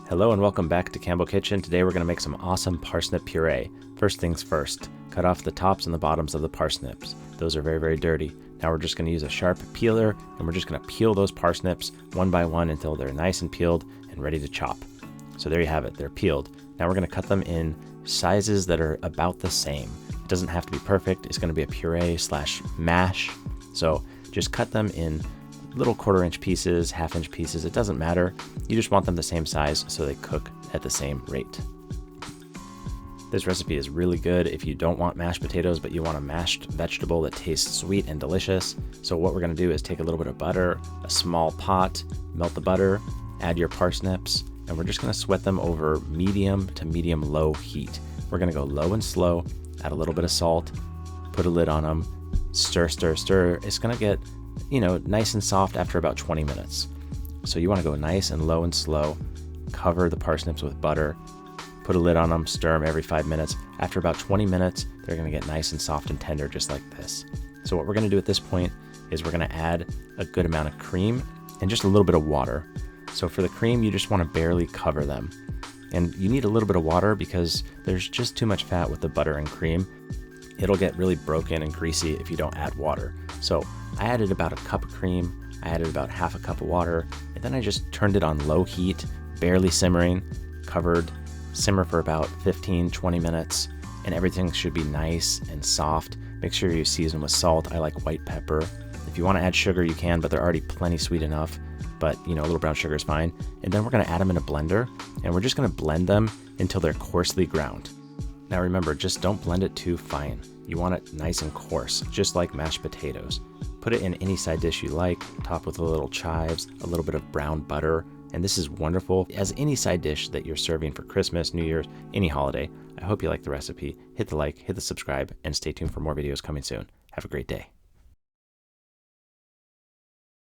Hello and welcome back to Campbell Kitchen. Today we're going to make some awesome parsnip puree. First things first, cut off the tops and the bottoms of the parsnips. Those are very, very dirty. Now we're just going to use a sharp peeler and we're just going to peel those parsnips one by one until they're nice and peeled and ready to chop. So there you have it, they're peeled. Now we're going to cut them in sizes that are about the same. It doesn't have to be perfect, it's going to be a puree slash mash. So just cut them in little 1/4 inch pieces, 1/2 inch pieces, it doesn't matter. You just want them the same size so they cook at the same rate. This recipe is really good if you don't want mashed potatoes, but you want a mashed vegetable that tastes sweet and delicious. So what we're gonna do is take a little bit of butter, a small pot, melt the butter, add your parsnips, and we're just gonna sweat them over medium to medium low heat. We're gonna go low and slow, add a little bit of salt, put a lid on them, stir, stir, stir. It's gonna get nice and soft after about 20 minutes. So you want to go nice and low and slow, cover the parsnips with butter, put a lid on them, stir them every 5 minutes. After about 20 minutes, they're going to get nice and soft and tender just like this. So what we're going to do at this point is we're going to add a good amount of cream and just a little bit of water. So for the cream, you just want to barely cover them. And you need a little bit of water because there's just too much fat with the butter and cream. It'll get really broken and greasy if you don't add water. So I added about a cup of cream, I added about 1/2 cup of water, and then I just turned it on low heat, barely simmering, covered, simmer for about 15-20 minutes, and everything should be nice and soft. Make sure you season with salt. I like white pepper. If you want to add sugar, you can, but they're already plenty sweet enough, but a little brown sugar is fine. And then we're going to add them in a blender, and we're just going to blend them until they're coarsely ground. Now remember, just don't blend it too fine. You want it nice and coarse, just like mashed potatoes. Put it in any side dish you like, top with a little chives, a little bit of brown butter, and this is wonderful as any side dish that you're serving for Christmas, New Year's, any holiday. I hope you like the recipe. Hit the like, hit the subscribe, and stay tuned for more videos coming soon. Have a great day.